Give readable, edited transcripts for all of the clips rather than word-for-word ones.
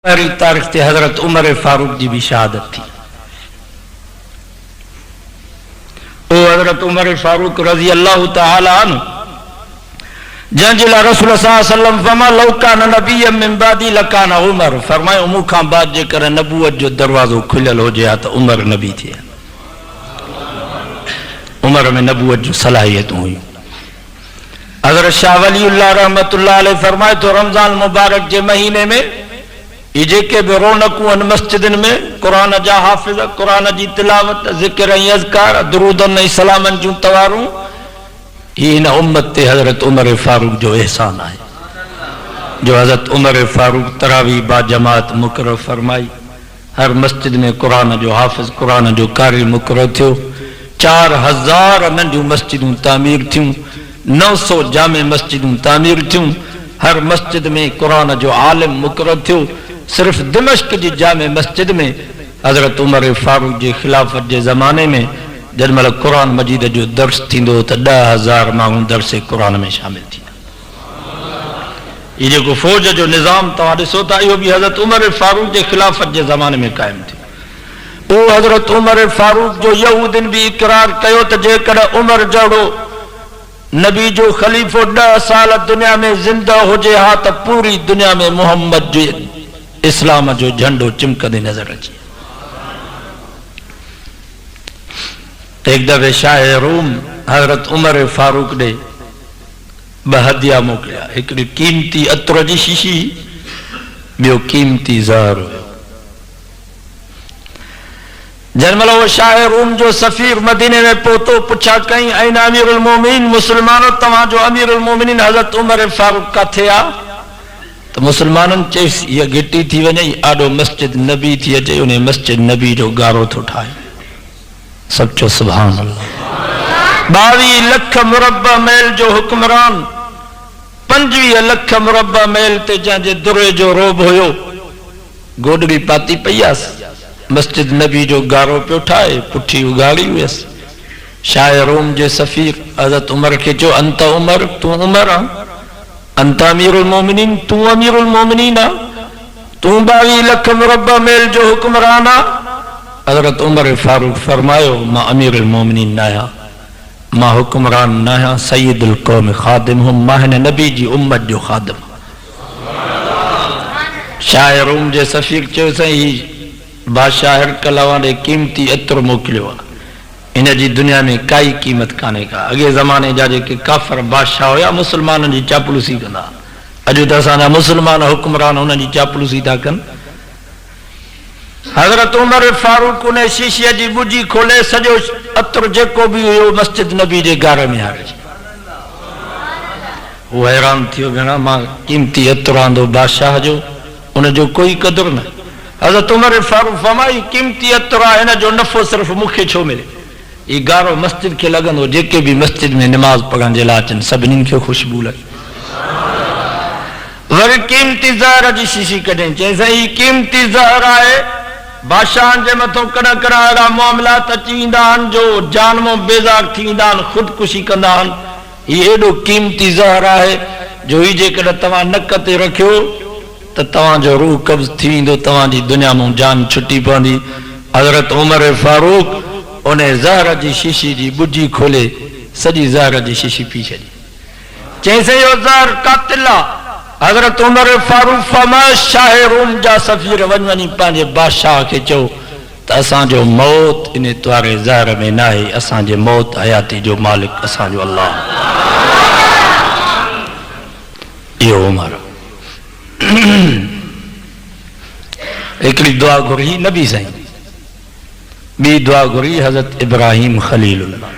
पहली तारीख ते हजरत उमर फारूक जी भी शहादत थी। ओ हजरत उमर फारूक रजी अल्लाह तआला अन्हु जंजिला रसूल सल्लल्लाहु अलैहि वसल्लम फरमा लौ कान नबिय्यम मिन बादी लकान उमर, फरमायो मूंखां बाद जेकर नबूवत जो दरवाजो खुलियल हुजे हा त उमर नबी थे। उमर में नबूवत जो सलाहियतूं हुयूं। हजरत शाह वलीउल्लाह रहमतुल्लाह अलैह फरमाए तो रमजान मुबारक जे महीने में ये जेके भी रौनकूं आहिनि मस्जिदनि में क़ुरान जा हाफ़िज़, क़ुरान जी तिलावत, ज़िक्र ऐं अज़कार, दुरूदनि ऐं सलामनि जूं तवारूं, ये इन उम्मत ते हजरत उमर फारूक जो एहसान है। जो हजरत उमर फारूक तरावी बा जमात मुकर्रर फरमाई, हर मस्जिद में क़ुरान जो हाफ़िज़, क़ुरान जो कारी मुकर्रर थियो। 4000 नंढियूं मस्जिदूं तामीर थियूं, 900 जामे मस्जिदूं तामीर थियूं। हर मस्जिद में क़ुरान जो आलिम मुकर्रर थियो। सिर्फ दिमश्क की जामे मस्जिद में हजरत उमर फारूक के खिलाफत के ज़माने में जॾहिं कुरान मजीद जो दर्स थींदो त 10,000 माण्हू दर्स कुरान में शामिल थी। ये जो फौज जो निज़ाम तव्हां ॾिसो था, इहो भी हजरत उमर फारूक के खिलाफत के ज़माने में कायम थियो। वो हजरत उमर फारूक जो यहूदिन भी इकरार कयो त जेकर उमर जहिड़ो नबी जो खलीफो 10 साल दुनिया में जिंदा हुजे हा त पूरी दुनिया में मोहम्मद जो इस्लाम जो झंडो चिमकदे नजर अचे। एक दफे शाह रूम हजरत उमर फारूक ने हदिया मोकिलिया, हिकिड़ी कीमती अतर जी शीशी, ॿियो कीमती ज़हर हुयो। जंहिंमहिल वो शाह रूम जो सफ़ीर मदीने में पहुतो, पुछा कई ऐन अमीरुल मोमिनीन, मुसलमानों तव्हां जो अमीरुल मोमिनीन हजरत उमर फारूक काथे आ? तो मुसलमानन चईस ये गिटी थी वने, आडो मस्जिद नबी थी अचे, उन्हें मस्जिद नबी जो गारो थो ठाहे। सब चो सुभान अल्लाह। 22 लख मुरब्बा मैल जो हुक्मरान, 25 लख मुरब्बा मैल ते जंहिंजे दुरे जो रोब हुयो, गोडड़ी पाती पयास, मस्जिद नबी जो गारो पियो ठाहे, पुठी उगाड़ी हुयसि। शाह रोम जे सफ़ीर हज़रत उमर के जो अंत उमर, तू उमर आ, अंत अमीरुल मोमिनीन, तू अमीरुल मोमिनीन आ, तू 22 लख मुरब्बा मैल जो हुक्मरान आ। हजरत उमर फारूक फरमायो मां अमीरुल मोमिनीन न आहियां, मां हुक्मरान न आहियां, सय्यदुल कौम खादिम हुम, मां हिन नबी जी उम्मत जो खादिम। शाह रोम जे सफ़ीर चयो सही बादशाह हिरकल ने कीमती अतर मोकिलियो आहे, इन जी दुनिया में काई कीमत काने का। अगे ज़माने जा जेके काफ़र बादशाह हुया मुसलमाननि जी चापलूसी कंदा, अॼु त असांजा मुसलमान हुक्मरान उन्हनि जी चापलूसी था कनि। हजरत उमर फारूक उन शीशीअ जी बुझी खोले सॼो अतर जेको भी हुयो मस्जिद नबी जे गारे में हारिजी। वो हैरान थियो, भेण मां कीमती अतर आंदो बादशाह जो, उन जो कोई कदर न। हजरत उमर फारूक फरमाई कीमती अतर आहे, हिन जो नफ़ो सिर्फ मूंखे छो मिले? ये गारो मस्जिद के लगंदो, जेके भी मस्जिद में नमाज पढ़ण जे लाइ अचनि सभिनीनि खे खुशबू लगे। वरी कीमती ज़हर जी शीशी कढे, चई ही कीमती ज़हर आहे, बादशाहनि जे मथो कड़ा कड़ा अहिड़ा मामलात अची वेंदा आहिनि जो जानमो बेज़ार थी वेंदा आहिनि, ख़ुदकुशी कंदा आहिनि। हीउ एॾो कीमती ज़हर आहे जो ही जेकॾहिं तव्हां नक ते रखियो त तव्हांजो रूह कब्ज़ थी वेंदो, तव्हांजी दुनिया मां जान छुटी पवंदी। हज़रत उमर फारूक उन ज़हर जी शीशी जी बुझी खोले सॼी ज़हर जी शीशी पी छॾी। चईंसि इहो ज़हर कातिल आहे। हज़रत उमर फारूक फरमायो शाह रूम जा सफ़ीर वञी पंहिंजे बादशाह खे चयो त असांजो मौत इन तवारे ज़हर में न आहे, असांजे मौत हयाती जो मालिक असांजो अल्लाह। इहो उमर हिकिड़ी दुआ घुरी नबी साईं, बी दुआ घुरी हज़रत इब्राहिम खलीलुल्लाह।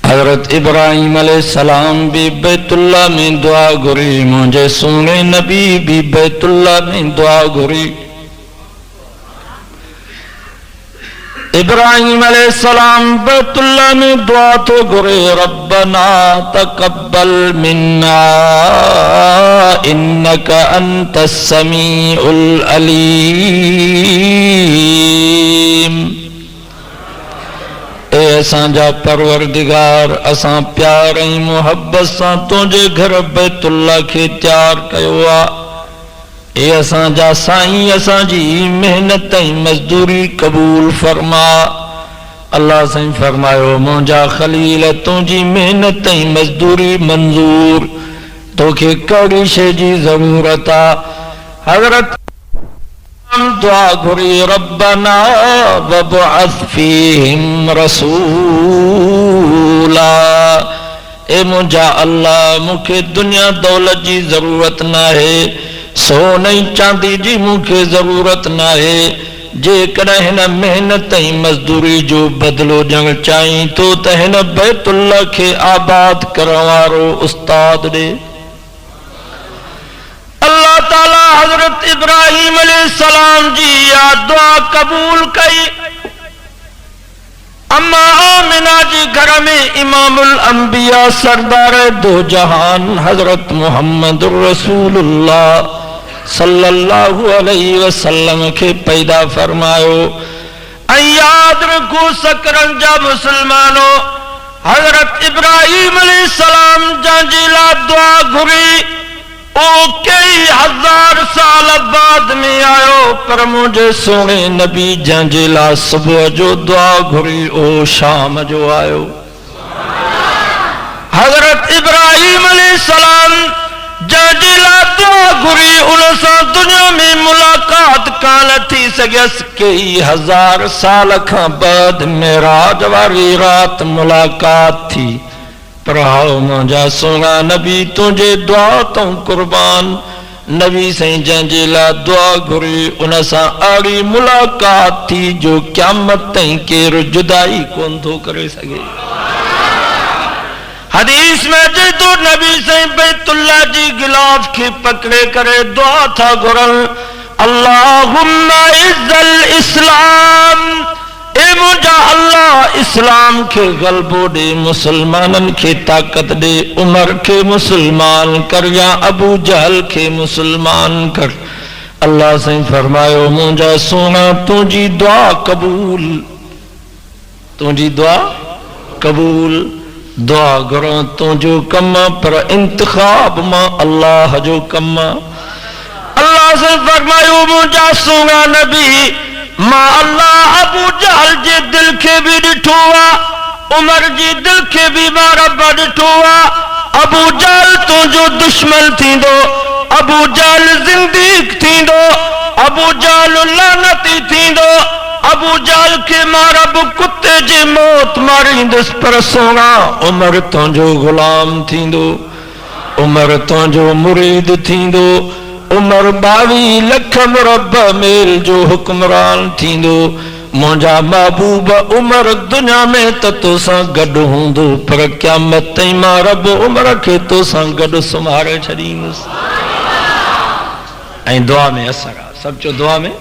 हज़रत इब्राहिम अलैहिस्सलाम भी बैतुल्लाह में दुआ घुरी, मुझे सोने नबी भी बैतुल्लाह में दुआ घुरी। इब्राहिम अलैहिस्सलाम बैतुल्लाह में दुआ तो घुरे, रब्बना तकब्बल मिन्ना इन्नका अंतस समीउल अलीम। ए असांजा परवरदिगार, असां प्यार ऐं मोहब्बत सां तुंहिंजे घर बैतुल्लाह खे तैयार कयो आहे, ए असां जा साईं असां जी मेहनत ऐं मजदूरी कबूल फरमा। अल्लाह साईं फरमायो मुंहिंजा खलील तुंहिंजी मेहनत ऐं मजदूरी मंजूर, तोखे कहिड़ी शइ जी ज़रूरत आहे? हज़रत दुआ घुरी रब्बना वबअस फीहिम रसूला। ए मुंहिंजा अल्लाह मूंखे दुनिया दौलत जी ज़रूरत न आहे, सोने चांदी जी मूंखे ज़रूरत न आहे। जेकॾहिं हिन मेहनत ऐं मज़दूरी जो बदिलो ॾियणु चाहीं तो त हिन बैतुल्लाह खे आबाद करण वारो उस्ताद ॾे। अल्लाह ताला हज़रत इब्राहिम अलैहिस्सलाम जी या दुआ कबूल कई। अम्मा आमिना जी घर में इमामुल अंबिया सरदार दो जहान हज़रत मुहम्मद रसूलुल्लाह सल्लल्लाहु अलैहि वसल्लम के पैदा फरमायो। याद रखो सकरन जा मुसलमानों, हजरत इब्राहिम अलैहिस्सलाम जंहिंजी ला दुआ घुरी ओ कई हजार साल बाद में आयो, पर मुझे सोने नबी जंहिंजे ला सुबह जो दुआ घुरी ओ शाम जो आयो। हजरत इब्राहिम अलैहिस्सलाम जंहिंजे ला दुआ घुरी उन सां दुनिया में मुलाकात कान थी सघियस। कई हजार साल खां बाद मेराज वारी रात मुलाकात थी। पर हाओ मुंहिंजा सोना नबी तुंहिंजे दुआ तो कुर्बान। नबी साईं जंहिंजे ला दुआ घुरी उन सां अहिड़ी मुलाकात थी जो क़यामत ताईं केरु जुदाई कोन थो करे सघे। हदीस में अचे तो नबी साईं बैतुल्लाह जी गिलाफ के पकड़े करे दुआ था घुरन, अल्लाहुम्मा इज़्ज़ल इस्लाम। ए मुंहिंजा अल्लाह इस्लाम के गलबो दे, मुसलमानन के ताकत दे। उमर के मुसलमान कर या अबू जहल के मुसलमान कर। अल्लाह साईं फरमायो मुंहिंजा सोना तुंहिंजी दुआ कबूल, तुंहिंजी दुआ कबूल। दुआ घुरो तुंहिंजो कम पर इंतखाब मां अल्लाह जो कम। अल्लाह से फरमायो मुंहिंजा सोना नबी मां अल्लाह अबू जहल जे दिल के भी ॾिठो आहे, उमर जी दिल के भी मां रब ॾिठो आहे। अबू जहल तुंहिंजो दुश्मन थींदो, अबू जहल ज़िंदीक थींदो, अबू जहल लानती थींदो। अबू जहल के मां रब कुत्ते जी मौत मारींदुसि, पर सोना उमर तुंहिंजो गुलाम थींदो, उमर तुंहिंजो मुरीद थींदो। उमर 22 लख मुरबा मेल जो हुक्मरान थींदो। मुंहिंजा महबूब उमर दुनिया में त तोसां गॾु हूंदो, पर क़यामत ताईं मां रब उमर खे तोसां गॾु सुम्हारे छॾींदुसि। ऐं दुआ में असर आहे, सभु चो दुआ में